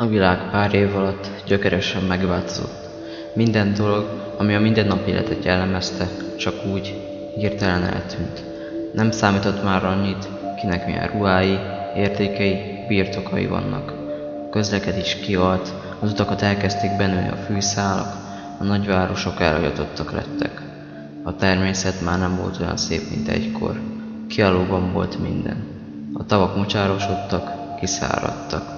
A világ pár év alatt gyökeresen megváltozott. Minden dolog, ami a mindennapi életet jellemezte, csak úgy hirtelen eltűnt. Nem számított már annyit, kinek milyen ruhái, értékei, birtokai vannak. A közlekedés kihalt, az utakat elkezdték benőni a fűszálak, a nagyvárosok elhagyatottak lettek. A természet már nem volt olyan szép, mint egykor. Kialóban volt minden. A tavak mocsárosodtak, kiszáradtak.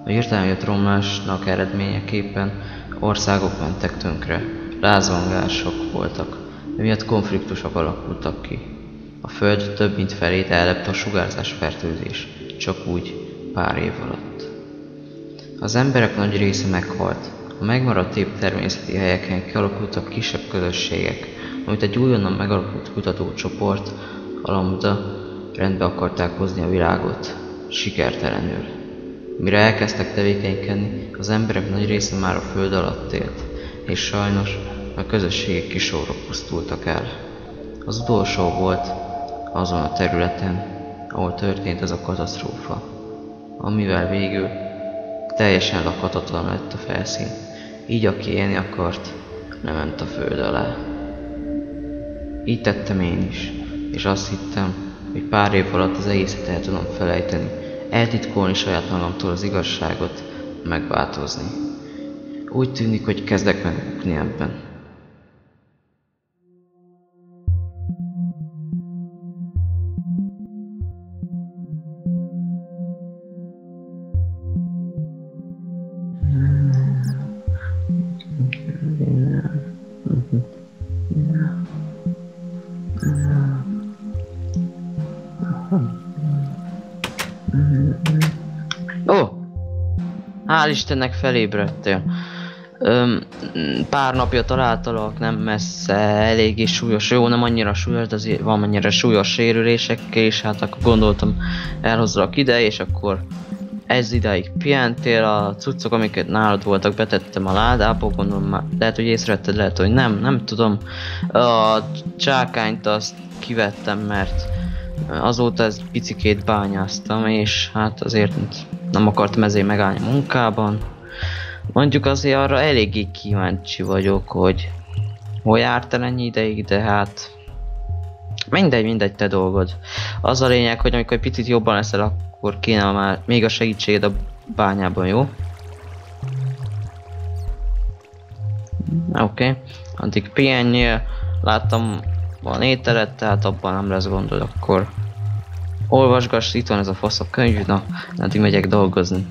A hirtelen jött romlásnak eredményeképpen országok mentek tönkre, lázongások voltak, emiatt konfliktusok alakultak ki. A föld több mint felét ellepte a sugárzásfertőzés, csak úgy pár év alatt. Az emberek nagy része meghalt, a megmaradt épp természeti helyeken kialakultak kisebb közösségek, amit egy újonnan megalakult kutatócsoport, a Lambda, rendbe akarták hozni a világot, sikertelenül. Mire elkezdtek tevékenykedni, az emberek nagy része már a föld alatt élt, és sajnos a közösségek kisorra pusztultak el. Az utolsó volt azon a területen, ahol történt ez a katasztrófa, amivel végül teljesen lakhatatlan lett a felszín, így aki élni akart, lement a föld alá. Így tettem én is, és azt hittem, hogy pár év alatt az egészet el tudom felejteni, eltitkolni saját magamtól az igazságot, megváltozni. Úgy tűnik, hogy kezdek megbukni ebben. Ó! Hál' Istennek felébredtél. Pár napja találtalak nem messze, eléggé súlyos, jó, nem annyira súlyos, de azért van annyira súlyos sérülésekkel, és hát akkor gondoltam elhozzalak ide, és akkor ez idáig pihentél, a cuccok, amiket nálad voltak, betettem a ládába, gondolom már, lehet, hogy észrevetted, lehet, hogy nem tudom. A csákányt azt kivettem, mert azóta ezt picikét bányáztam, és hát azért nem akartam ezért megállni a munkában. Mondjuk azért arra eléggé kíváncsi vagyok, hogy hol jártál ennyi ideig, de hát mindegy te dolgod. Az a lényeg, hogy amikor egy picit jobban leszel, akkor kéne már még a segítséged a bányában, jó? Oké. Addig pihenjél, láttam van ételed, tehát abban nem lesz gondod, akkor olvasgass, itt van ez a fasz a könyv, na, addig megyek dolgozni.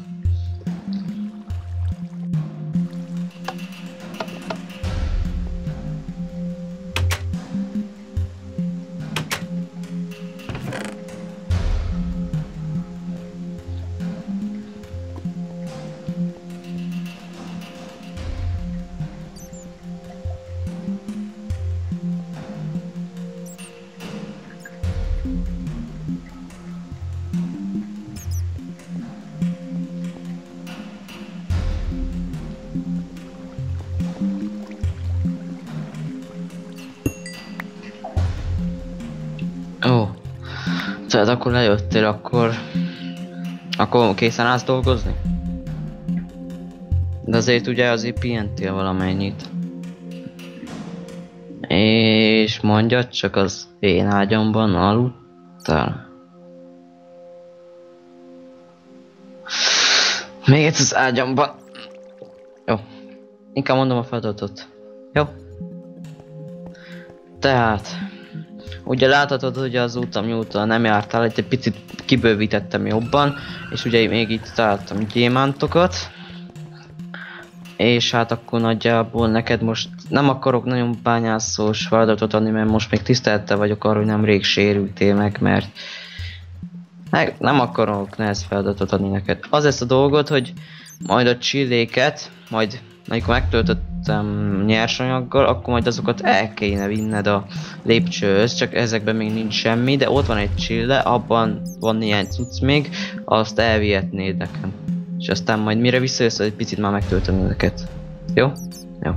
Ó, tehát akkor lejöttél, akkor készen állsz dolgozni? De azért pihentél valamennyit. És mondjad, csak az én ágyamban aludtál? Még itt az ágyamban. Jó, inkább mondom a feladatot. Jó? Tehát ugye láthatod, hogy az útam mióta nem jártál, egy picit kibővítettem jobban, és ugye még itt találtam gyémántokat. És hát akkor nagyjából neked most nem akarok nagyon bányászós feladatot adni, mert most még tisztelettel vagyok arra, hogy nemrég sérültél meg, mert nem akarok nehéz feladatot adni neked. Az lesz a dolgod, hogy majd a csilléket, majd amikor megtöltöttem nyersanyaggal, akkor majd azokat el kéne vinned a lépcsőhöz, csak ezekben még nincs semmi, de ott van egy csille, abban van néhány cucc még, azt elvihetnéd nekem. És aztán majd mire visszajössz, egy picit már megtöltöm ezeket. Jó? Jó.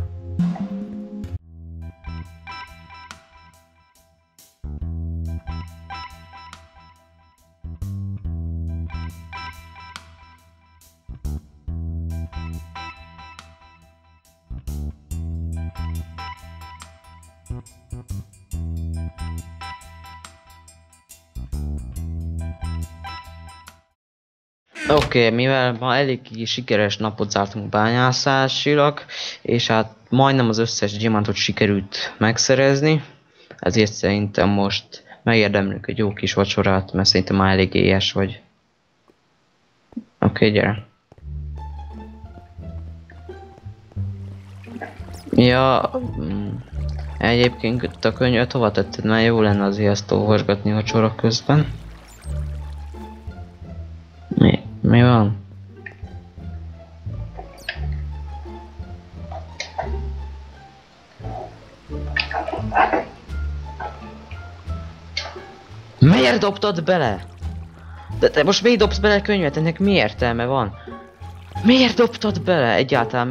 Oké, mivel ma elég sikeres napot zártunk bányászásilag, és hát majdnem az összes gyémántot sikerült megszerezni, ezért szerintem most megérdemlünk egy jó kis vacsorát, mert szerintem már elég éhes vagy. Oké, gyere. Ja, egyébként a könyvet hova tetted? Mert jó lenne azért ezt olvasgatni a vacsora közben. Mi van? Miért dobtad bele? De te most miért dobsz bele könyvet? Ennek mi értelme van? Miért dobtad bele egyáltalán?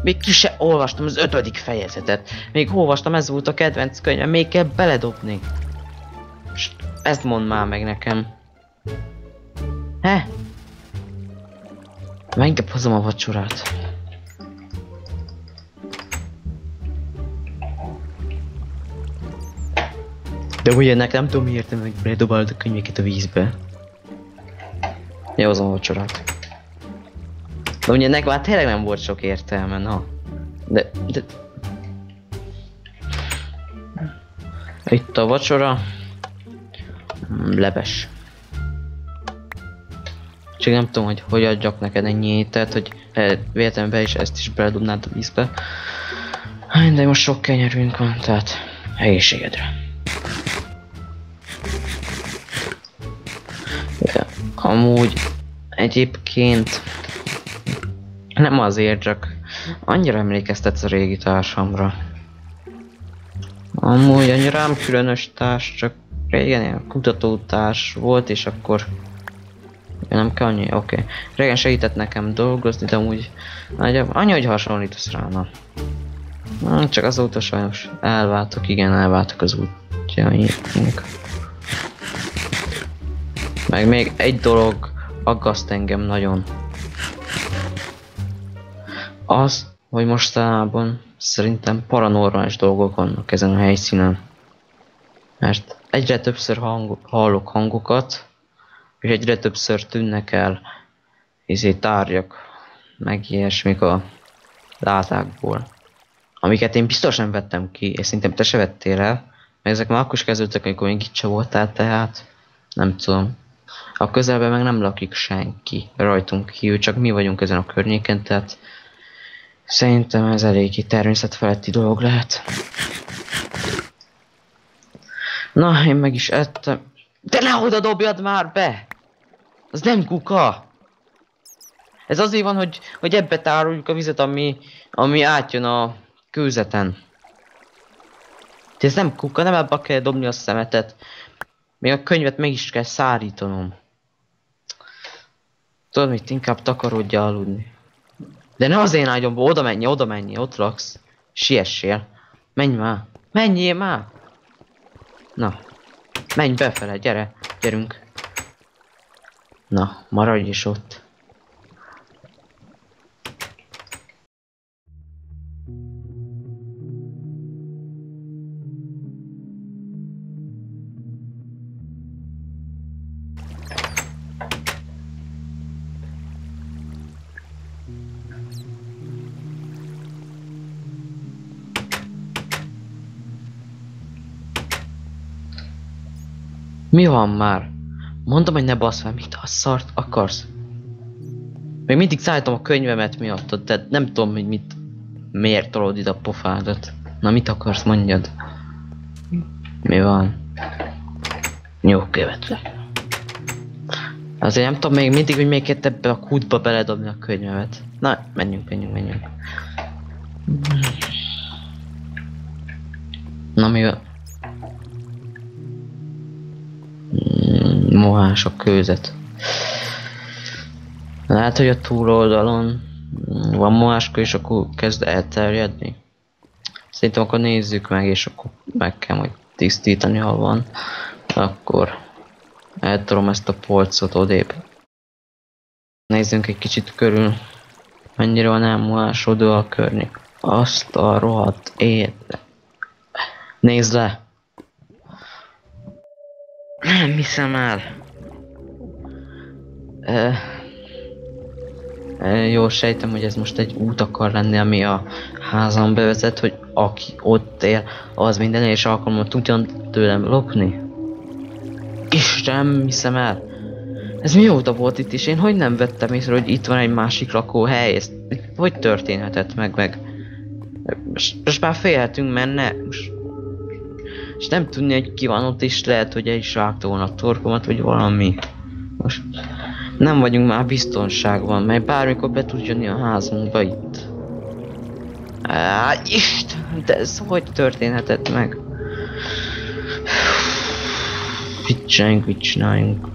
Még ki se olvastam az 5. fejezetet. Még olvastam, ez volt a kedvenc könyvem, még kell beledobni. Ezt mondd már meg nekem. He? Már inkább hozom a vacsorát. De ugye ennek nem tudom miért meg beledobálod a könyveket a vízbe. Jó, hozom a vacsorát. De ugye ennek már tényleg nem volt sok értelme, na. De... Itt a vacsora. Leves. Csak nem tudom, hogy adjak neked ennyi ételt, hogy véletlenül be is ezt is beledobnád a vízbe. De most sok kenyerünk van, tehát egészségedre. Ja, amúgy egyébként nem azért, csak annyira emlékeztetsz a régi társamra. Amúgy annyira rám különös társ, csak régen ilyen kutatótárs volt, és akkor nem kell annyi, oké. Régen segített nekem dolgozni, de amúgy annyi, hogy hasonlítasz rá, na. Csak azóta sajnos elváltak, igen, elváltak az útjaink. Meg még egy dolog aggaszt engem nagyon. Az, hogy mostanában szerintem paranormális dolgok vannak ezen a helyszínen. Mert egyre többször hallok hangokat, és egyre többször tűnnek el tárgyak, meg ilyesmik a látákból. Amiket én biztos nem vettem ki, és szerintem te se vettél el, mert ezek már akkor is kezdődtek, amikor még itt se voltál, tehát nem tudom. A közelben meg nem lakik senki rajtunk kívül, csak mi vagyunk ezen a környéken, tehát szerintem ez eléggé természetfeletti dolog lehet. Na, én meg is ettem. De ne oda dobjad már be! Az nem kuka! Ez azért van, hogy ebbe tároljuk a vizet, ami átjön a kőzeten. De ez nem kuka, nem ebbe kell dobni a szemetet. Még a könyvet meg is kell szárítanom. Tudod mit, inkább takarodja aludni. De ne azért álljon, oda menj, ott laksz. Siessél. Menj már. Menjél már. Na. Menj befele, gyerünk. Na, maradj is ott. Mi van már? Mondom, hogy ne bassz fel, mit a szart akarsz? Még mindig szállítom a könyvemet miattad, de nem tudom, hogy miért tolod ide a pofádat. Na mit akarsz, mondjad? Mi van? Jó, követlek. Azért nem tudom még mindig, hogy még kell ebbe a kútba beledobni a könyvemet. Na, menjünk. Na mi van? Mohás a kőzet. Lehet, hogy a túloldalon van moháskő, és akkor kezd elterjedni. Szerintem akkor nézzük meg, és akkor meg kell majd tisztítani, ha van. Akkor eltolom ezt a polcot odébb. Nézzünk egy kicsit körül, mennyire van elmohásodva a környék. Azt a rohadt élet. Nézd le! Nem hiszem el. Jól sejtem, hogy ez most egy út akar lenni, ami a házam bevezet, hogy aki ott él, az minden és alkalommal tudjon tőlem lopni. Istenem, hiszem el! Ez mióta volt itt is? Én hogy nem vettem észre, hogy itt van egy másik lakóhely? Ez hogy történhetett meg? Most már félhetünk menne. És nem tudni, hogy ki van ott, és lehet, hogy el is vágta volna a torkomat, vagy valami. Most nem vagyunk már biztonságban, mert bármikor be tud jönni a házunkba itt. Isten, de ez hogy történhetett meg? Mit csináljunk?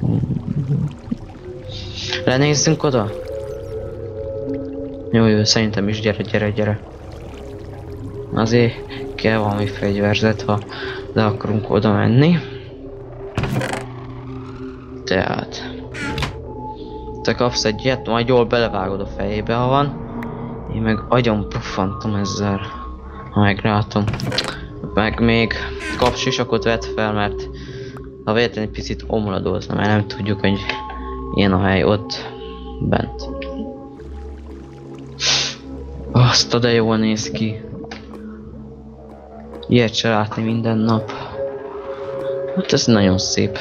Lenézzünk oda? Jó, szerintem is gyere. Azért kell valami fegyverzet, ha le akarunk oda menni. Tehát... te kapsz egy ilyet, majd jól belevágod a fejébe, ha van. Én meg agyon puffantom ezzel, ha meglátom. Meg még kapsisakot vett fel, mert ha véletlenül egy picit omladozna, mert nem tudjuk, hogy ilyen a hely ott bent. Azt de jól néz ki. Ilyet se látni minden nap. Hát ez nagyon szép.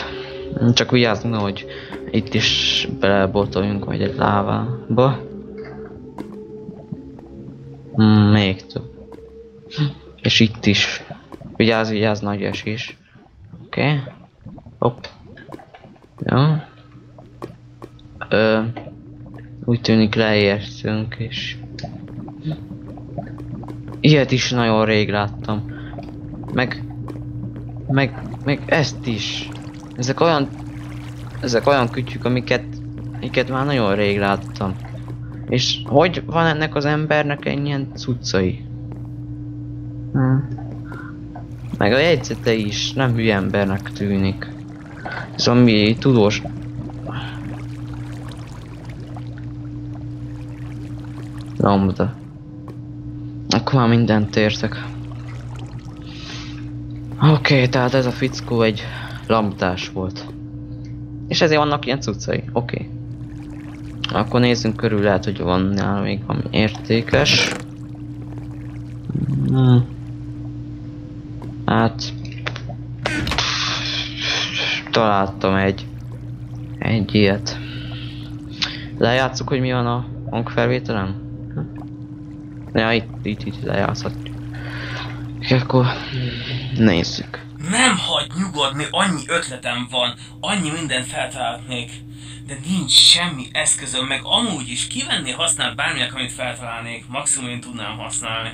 Csak vigyázzunk, hogy itt is belebotoljunk vagy egy lávába. Még több. És itt is. Vigyázz, nagy esés. Oké. Hopp. Jó. Úgy tűnik leértünk és... ilyet is nagyon rég láttam. Meg ezt is. Ezek olyan kütyük, amiket már nagyon rég láttam. És hogy van ennek az embernek ennyien cuccai? Meg a jegyzete is nem hülye embernek tűnik. Ez ami tudós. Lambda. Akkor már mindent értek. Oké, tehát ez a fickó egy lambdás volt. És ezért vannak ilyen cuccai. Oké. Akkor nézzünk körül, lehet, hogy van nála még valami értékes. Hát... találtam egy ilyet. Lejátszuk, hogy mi van a hangfelvételen? Ja, itt lejátszhatjuk. Akkor nézzük. Nem hagy nyugodni, annyi ötletem van, annyi mindent feltalálnék, de nincs semmi eszközöm, meg amúgy is kivenni használt bárminek, amit feltalálnék, maximum én tudnám használni.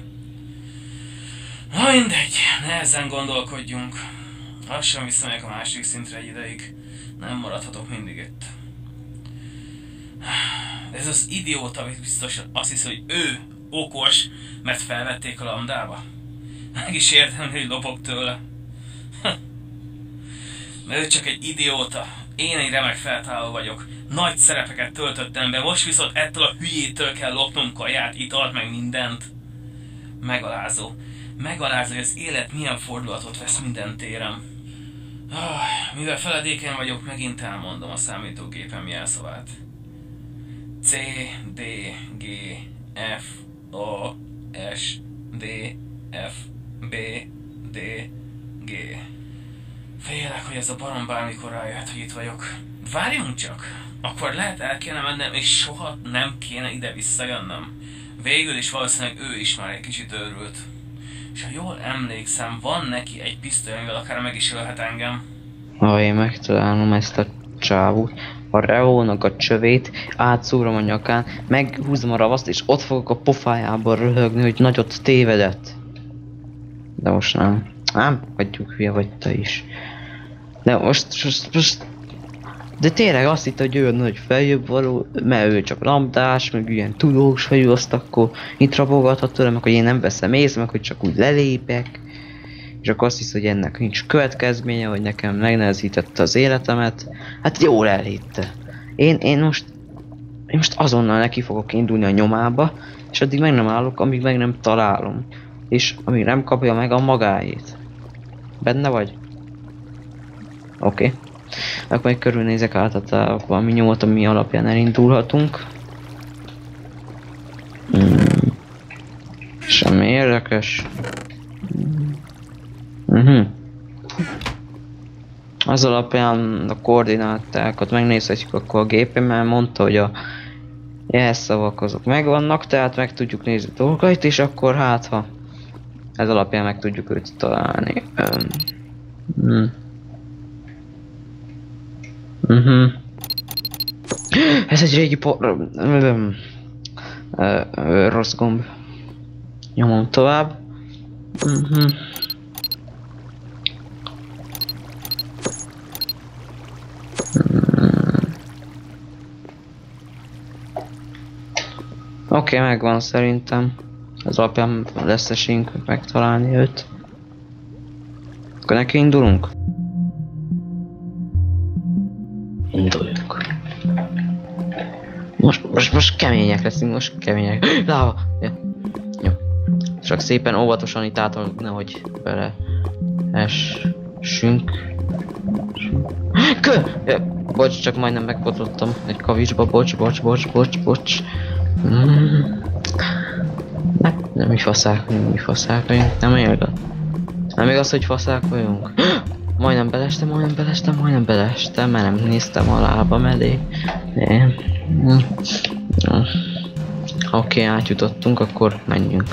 Na mindegy, nehezen gondolkodjunk. Lassan visszamegyek a másik szintre egy ideig. Nem maradhatok mindig itt. Ez az idióta biztos azt hiszi, hogy ő okos, mert felvették a lambdába. Meg is értem, hogy lopok tőle. Mert ő csak egy idióta. Én egy remek feltaláló vagyok. Nagy szerepeket töltöttem be, most viszont ettől a hülyétől kell lopnom kaját, italt, meg mindent. Megalázó. Megalázó, hogy az élet milyen fordulatot vesz minden téren. Mivel feledékeny vagyok, megint elmondom a számítógépem jelszavát. C, D, G, F, O, S, D, F, B, D, G. Félek, hogy ez a barom bármikor rájöhet, hogy itt vagyok. Várjunk csak! Akkor lehet el kéne mennem, és soha nem kéne ide visszajönnöm. Végül is valószínűleg ő is már egy kicsit őrült. És ha jól emlékszem, van neki egy pisztoly, amivel akár meg is ölhet engem. Ha én megtalálom ezt a csávót, a Reónak a csövét, átszúrom a nyakán, meghúzom a ravaszt, és ott fogok a pofájában röhögni, hogy nagyot tévedett. De most nem. Nem, vagyunk hülye vagy te is. De most... De tényleg azt hitt, hogy ő nagy feljebb való, mert ő csak lambdás, meg ilyen tudós fejű, azt akkor itt rabolgathat tőlem, meg hogy én nem veszem észre, meg hogy csak úgy lelépek. És akkor azt hisz, hogy ennek nincs következménye, hogy nekem megnehezítette az életemet. Hát jól elhitte. Én most azonnal neki fogok indulni a nyomába, és addig meg nem állok, amíg meg nem találom. És amíg nem kapja meg a magáét. Benne vagy? Oké. Akkor meg körülnézek át, valami nyomot, ami alapján elindulhatunk. Semmi érdekes. Az alapján a koordinátákat megnézhetjük akkor a gépen, mert mondta, hogy a jelszavak azok megvannak, tehát meg tudjuk nézni dolgait, és akkor hát ha ez alapján meg tudjuk őt találni. Ez egy régi rossz gomb. Nyomom tovább. Oké, megvan szerintem. Az alapján lesz esélyünk megtalálni őt. Akkor neki indulunk? Induljunk. Most kemények leszünk, most kemények. Láva! Ja. Jó. Csak szépen óvatosan itt átolunk, nehogy bele essünk. Ja, bocs, csak majdnem megbotlottam egy kavicsba, bocs. Nem mi faszák vagyunk, nem igaz, hogy faszák vagyunk. Majdnem belestem, mert nem néztem a lábam elé. Oké, átjutottunk, akkor menjünk.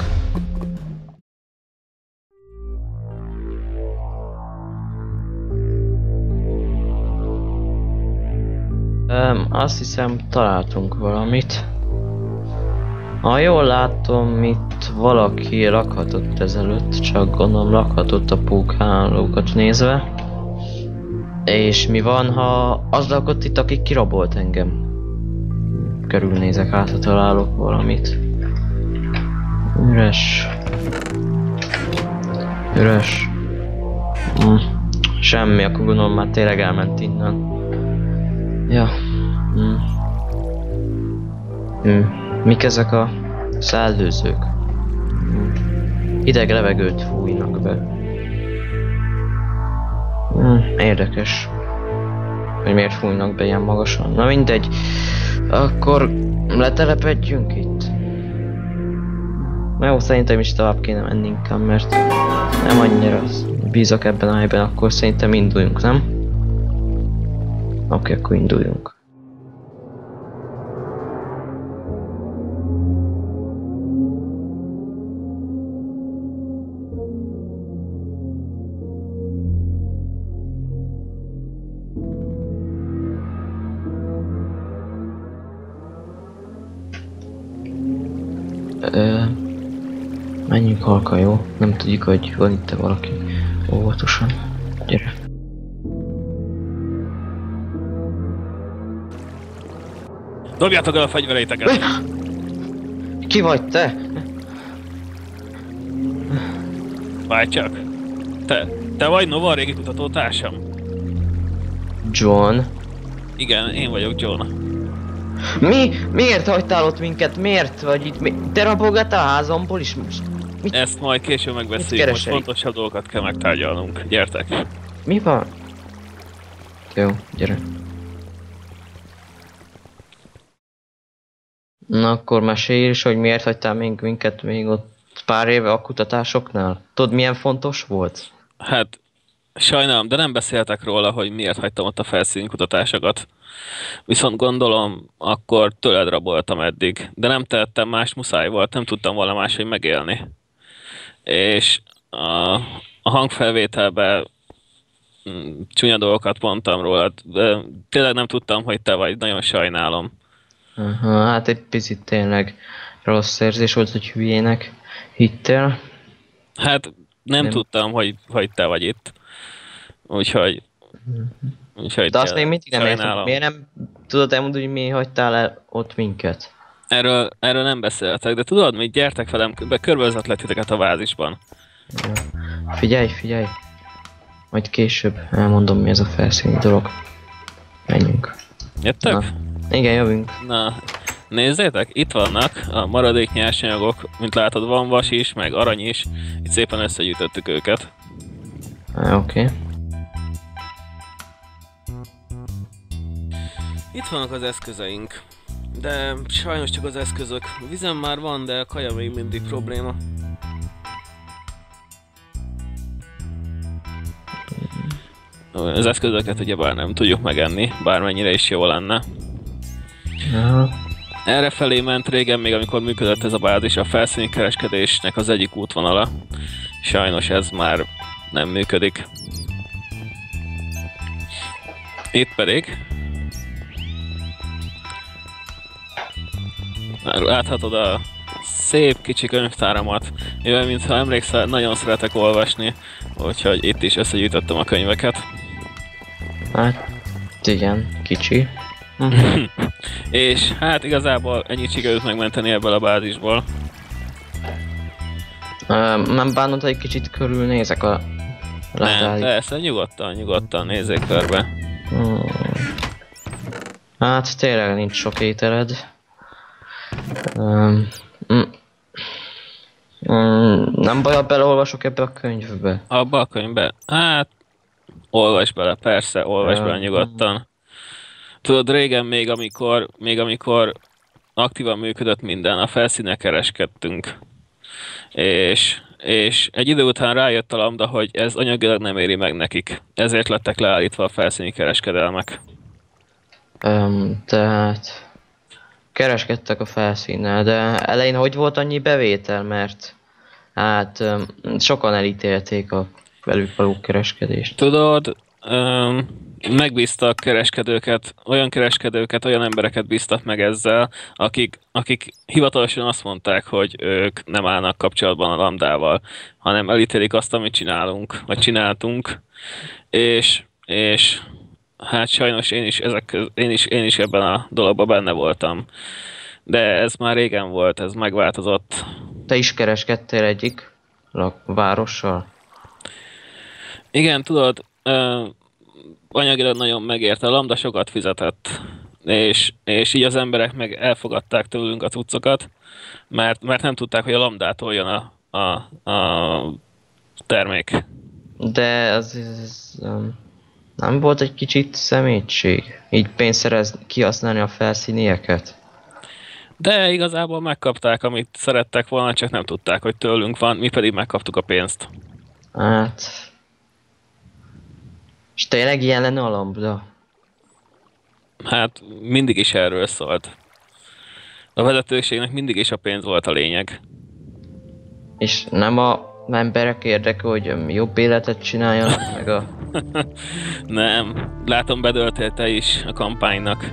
Azt hiszem találtunk valamit. Ha jól látom, itt valaki lakhatott ezelőtt, csak gondolom lakhatott a pókhálókat nézve. És mi van, ha az lakott itt, aki kirabolt engem? Körülnézek át, ha találok valamit. Üres. Semmi, akkor gondolom már tényleg elment innen. Ja. Mik ezek a szellőzők? Hideg levegőt fújnak be. Érdekes. Hogy miért fújnak be ilyen magasan. Na mindegy. Akkor letelepedjünk itt. Jó, szerintem is tovább kéne menni inkább, mert nem annyira bízok ebben a helyben, akkor szerintem induljunk, nem? Oké, akkor induljunk. Menjünk halkan, jó? Nem tudjuk, hogy van itt valaki. Óvatosan. Gyere. Dobjátok el a fegyvereiteket! Ki vagy te? Várj csak! Te vagy Nova, a régi kutatótársam? John? Igen, én vagyok John. Miért hagytál ott minket? Miért vagy itt? Te rabolgattál a házamból is? Ezt majd később megbeszéljük, most fontosabb dolgokat kell megtárgyalnunk. Gyertek! Mi van? Jó, gyere. Na akkor mesélj is, hogy miért hagytál minket még ott pár éve a kutatásoknál? Tudod, milyen fontos volt? Hát, sajnálom, de nem beszéltek róla, hogy miért hagytam ott a felszíni kutatásokat. Viszont gondolom, akkor tőled raboltam eddig. De nem tehettem más, muszáj volt, nem tudtam volna máshogy megélni. És a hangfelvételben csúnya dolgokat mondtam rólad, de tényleg nem tudtam, hogy te vagy, nagyon sajnálom. Aha, hát egy picit tényleg rossz érzés volt, hogy hülyének hittél. Hát nem tudtam, hogy te vagy itt. Úgyhogy de azt még mindig nem értem, miért nem tudod elmondani, hogy miért hagytál el ott minket? Erről nem beszéltek, de tudod mit, gyertek velem, körbevezetlek titeket a vázisban. Ja. Figyelj! Majd később elmondom, mi ez a felszíni dolog. Menjünk. Jöttek? Na. Igen, jövünk. Na, nézzétek, itt vannak a maradék nyersanyagok, mint látod, van vas is, meg arany is, itt szépen összegyűjtöttük őket. Oké. Itt vannak az eszközeink. De sajnos csak az eszközök. Vizem már van, de a kaja még mindig probléma. Az eszközöket ugyebár nem tudjuk megenni, bármennyire is jó lenne. Errefelé ment régen, még amikor működött ez a bázis, a felszíni kereskedésnek az egyik útvonala. Sajnos ez már nem működik. Itt pedig... láthatod a szép kicsi könyvtáramat. Mivel, mintha emlékszel, nagyon szeretek olvasni, úgyhogy itt is összegyűjtöttem a könyveket. Hát, igen, kicsi. És hát igazából ennyit sikerült megmenteni ebből a bázisból. Nem bánod, hogy egy kicsit körülnézek a Nem, persze, nyugodtan nézzék körbe. Hát tényleg nincs sok ételed. Nem baj, ha beleolvasok ebbe a könyvbe. Abba a könyvbe? Hát, olvasd bele, persze, olvasd bele nyugodtan. Tudod, régen még amikor aktívan működött minden, a felszínen kereskedtünk. És egy idő után rájött a lambda, hogy ez anyagilag nem éri meg nekik. Ezért lettek leállítva a felszíni kereskedelmek. Tehát... kereskedtek a felszínnel, de elején hogy volt annyi bevétel, mert... hát... sokan elítélték a velük való kereskedést. Tudod, megbíztak kereskedőket, olyan embereket bíztak meg ezzel, akik hivatalosan azt mondták, hogy ők nem állnak kapcsolatban a lambdával, hanem elítélik azt, amit csinálunk, vagy csináltunk, és hát sajnos én is ebben a dologban benne voltam. De ez már régen volt, ez megváltozott. Te is kereskedtél egyik várossal? Igen, tudod, anyagilag nagyon megérte, a lambda sokat fizetett, és így az emberek meg elfogadták tőlünk a cuccokat, mert nem tudták, hogy a lambdától jön a termék. De az nem volt egy kicsit szemétség? Így pénzt kihasználni a felszínieket? De igazából megkapták, amit szerettek volna, csak nem tudták, hogy tőlünk van, mi pedig megkaptuk a pénzt. Hát... és tényleg ilyen lenne a lambda? Hát mindig is erről szólt. A vezetőségnek mindig is a pénz volt a lényeg. És nem a emberek érdeke, hogy jobb életet csináljanak meg a... Nem, látom bedöltél te is a kampánynak.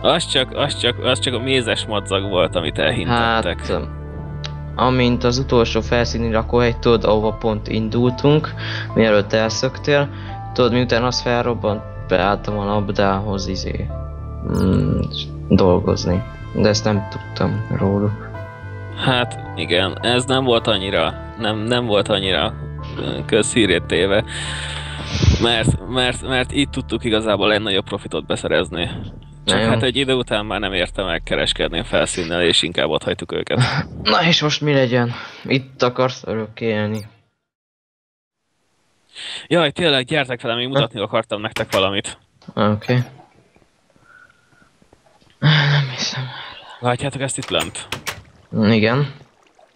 Az csak a mézes madzag volt, amit elhintettek. Hát... amint az utolsó felszíni lakóhely, tudod, ahova pont indultunk, mielőtt elszöktél, tudod, miután az felrobbant, beálltam a labdához dolgozni. De ezt nem tudtam róluk. Hát igen, ez nem volt annyira közhírét téve, mert így tudtuk igazából legnagyobb profitot beszerezni. Csak hát egy idő után már nem érte meg kereskedni a felszínnel, és inkább ott hagytuk őket. Na és most mi legyen? Itt akarsz örökké élni? Jaj, tényleg, gyertek velem, még mutatni akartam nektek valamit. Oké. Nem hiszem. Látjátok ezt itt lent? Igen.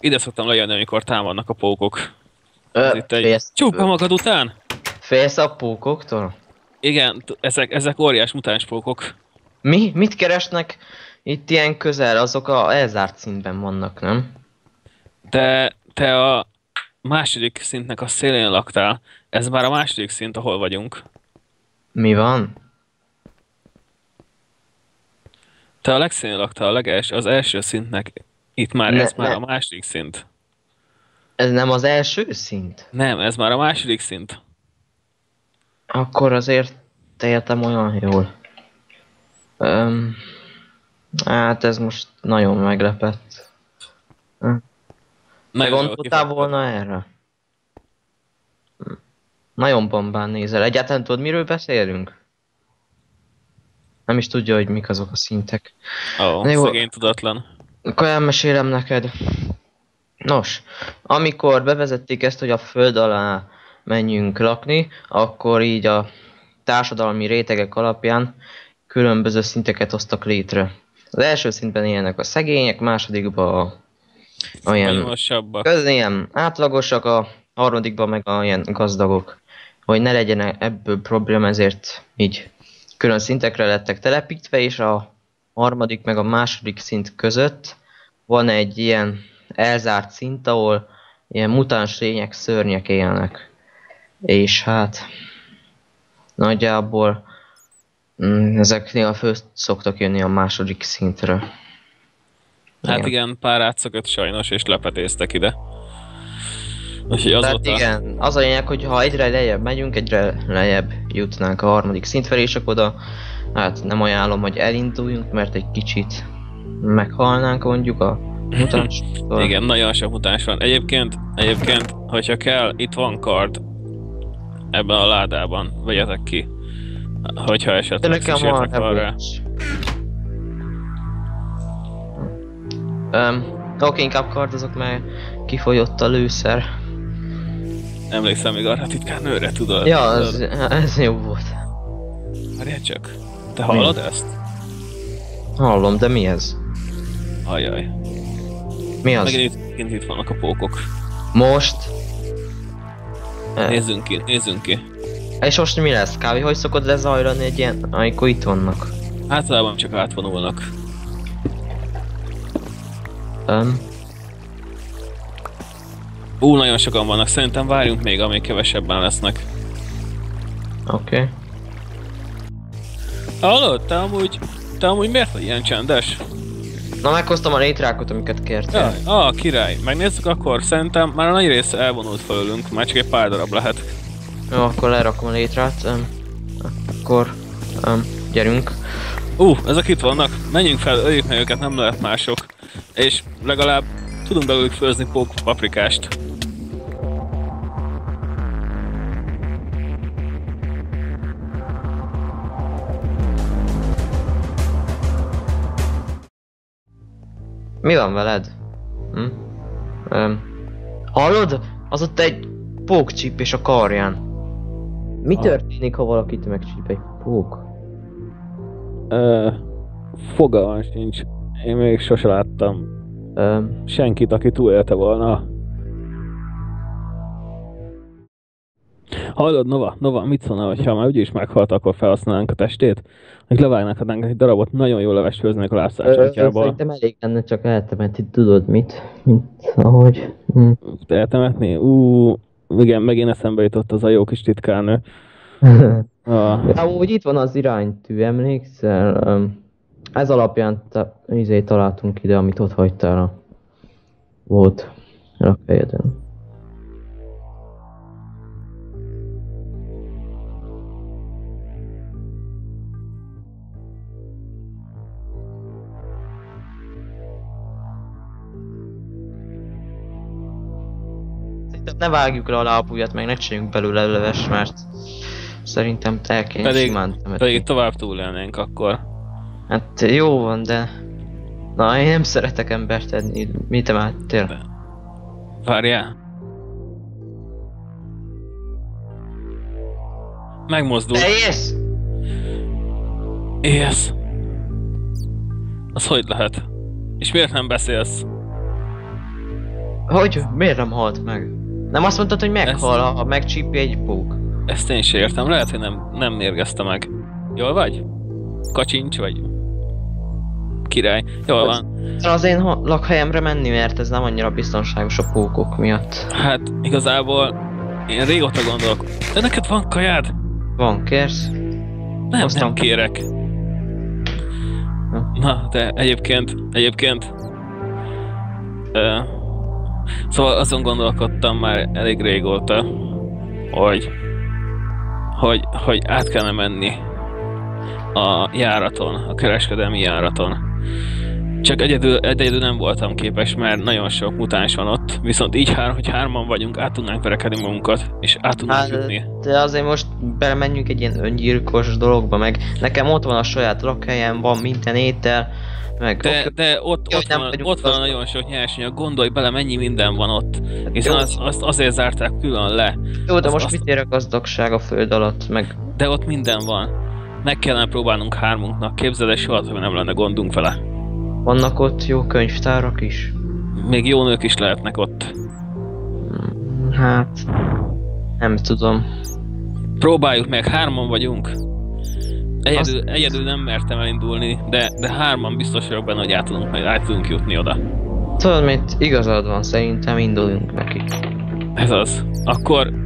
Ide szoktam lejönni, amikor támadnak a pókok. Itt egy... Csúpa magad után! Félsz a pókoktól? Igen, ezek óriás mutáns pókok. Mi? Mit keresnek itt ilyen közel? Azok a elzárt szintben vannak, nem? De te a második szintnek a szélén laktál. Ez már a második szint, ahol vagyunk. Mi van? Te a legszélén laktál, az első szintnek. Itt már ez már a második szint. Ez nem az első szint? Nem, ez már a második szint. Akkor azért éltem olyan jól. Hát ez most nagyon meglepett. Te gondoltál volna erre? Nagyon bombán nézel. Egyáltalán tudod, miről beszélünk? Nem is tudja, hogy mik azok a szintek. Szegény tudatlan. Akkor elmesélem neked. Nos, amikor bevezették ezt, hogy a föld alá menjünk lakni, akkor így a társadalmi rétegek alapján különböző szinteket hoztak létre. Az első szintben élnek a szegények, másodikban ilyen átlagosak, a harmadikban meg ilyen gazdagok. Hogy ne legyen ebből probléma, ezért így külön szintekre lettek telepítve, és a harmadik meg a második szint között van egy ilyen elzárt szint, ahol ilyen mutáns lények, szörnyek élnek. És hát nagyjából ezeknél a fő szoktak jönni a második szintre. Hát igen, pár átszökött sajnos, és lepetéztek ide. Úgyhogy azóta... igen, az a lényeg, hogy ha egyre lejjebb megyünk, egyre lejjebb jutnánk a harmadik szint felé, és akkor oda, hát nem ajánlom, hogy elinduljunk, mert egy kicsit meghalnánk mondjuk a mutánstól. Igen, nagyon sok mutáns van. Egyébként, hogyha kell, itt van kard ebben a ládában, vegyetek ki. Hogyha esetleg szükségletek van rá. Oké, inkább kardozok, mert kifogyott a lőszer. Emlékszem még arra titkán nőre, tudod? Ja, ez jó volt. Várjál csak. Te hallod ezt? Hallom, de mi ez? Ajaj. Mi az? Megint itt vannak a pókok. Most? Nézzünk ki. És most mi lesz? Kávé, hogy szokod lezajlani egy ilyen, amikor itt vannak? Általában csak átvonulnak. Nagyon sokan vannak, szerintem várjunk még, amíg kevesebben lesznek. Oké. Hallod? Te amúgy miért vagy ilyen csendes? Na, meghoztam a létrákot, amiket kértél. Ja, király. Megnézzük akkor, szerintem már a nagy része elvonult felülünk, már csak egy pár darab lehet. Jó, akkor lerakom a létrát. Akkor gyerünk. Ezek itt vannak. Menjünk fel, öljük meg őket, nem lehet mások. És legalább tudunk belőlük főzni paprikást. Mi van veled? Hallod? Az ott egy pókcsíp és a karján. Mi történik, ha valakit megcsíp egy pók? Fogalmam sincs. Én még sose láttam senkit, aki túlélte volna. Hallod, Nova, mit szólna, ha már úgyis meghalt, akkor felhasználnánk a testét? Még levágnánk egy darabot, nagyon jó levest főznék a lábszácsátjából. Szerintem elég lenne csak eltemetni, tudod mit? Ahogy... Eltemetni? Igen, megint eszembe jutott az a jó kis titkárnő. Úgy itt van az iránytű, emlékszel? Ez alapján találtunk ide, amit ott hagytál volt rakhelyeden. Szerintem ne vágjuk le a lábujjat, meg ne csináljunk belőle leves, mert szerintem el kéne simán temetni. Pedig tovább túlélnénk akkor. Hát jó van, de... Na, én nem szeretek embert tenni. Mit emeltél? Várjál. Megmozdul. Te élsz? Élsz. Az hogy lehet? És miért nem beszélsz? Hogy? Miért nem halt meg? Nem azt mondtad, hogy meghal, ha megcsípi egy pók? Ezt én sem értem. Lehet, hogy nem mérgezte meg. Jól vagy? Kacsincs vagy? Király. Jól van. Az én lakhelyemre menni, mert ez nem annyira biztonságos a pókok miatt. Hát igazából én régóta gondolok. De neked van kajád? Van, kérsz? Nem kérek. Na, de egyébként szóval azon gondolkodtam már elég régóta, hogy át kellene menni a járaton, a kereskedelmi járaton. Csak egyedül nem voltam képes, mert nagyon sok mutáns van ott, viszont így hogy hárman vagyunk, át tudnánk verekedni magunkat, és át tudnánk jutni. De azért most belemenjünk egy ilyen öngyilkos dologba, meg nekem ott van a saját lakhelyem, van minden étel, meg... De ott van nagyon sok nyersanyag, gondolj bele, mennyi minden van ott, hiszen azt azért zárták külön le. Jó, de most mit ér a gazdagság a föld alatt, meg... De ott minden van. Meg kellene próbálnunk hármunknak, képzeld el, soha többé nem lenne gondunk vele. Vannak ott jó könyvtárak is? Még jó nők is lehetnek ott. Hát... Nem tudom. Próbáljuk meg, hárman vagyunk. Egyedül nem mertem elindulni, de hárman biztos vagyok benne, hogy át tudunk jutni oda. Tudod mit? Igazad van, szerintem induljunk neki. Ez az.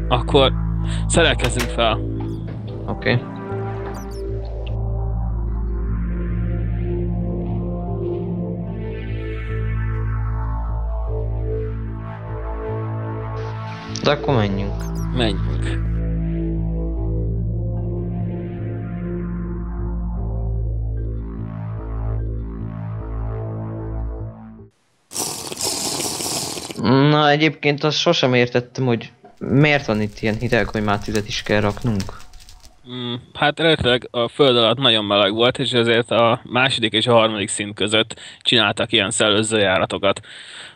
Akkor szerelkezzünk fel. Oké. De akkor menjünk. Menjünk. Na egyébként azt sosem értettem, hogy miért van itt ilyen hideg, hogy már tüzet is kell raknunk. Hát eredetileg a föld alatt nagyon meleg volt, és ezért a második és a harmadik szint között csináltak ilyen szellőző járatokat,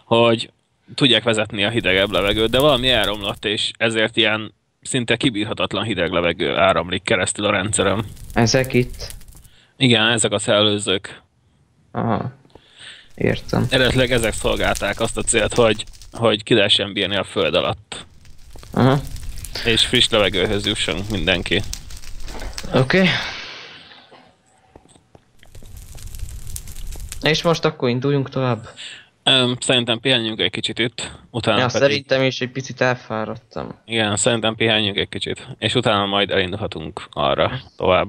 hogy tudják vezetni a hidegebb levegőt, de valami elromlott, és ezért ilyen szinte kibírhatatlan hideg levegő áramlik keresztül a rendszerem. Ezek itt? Igen, ezek a szellőzők. Aha. Értem. Eredetileg ezek szolgálták azt a célt, hogy ki lehessen bírni a föld alatt. Aha. És friss levegőhöz jusson mindenki. Oké. És most akkor induljunk tovább? Szerintem pihenjünk egy kicsit itt, utána Ja, pedig... szerintem is egy picit elfáradtam. Igen, szerintem pihenjünk egy kicsit, és utána majd elindulhatunk arra tovább.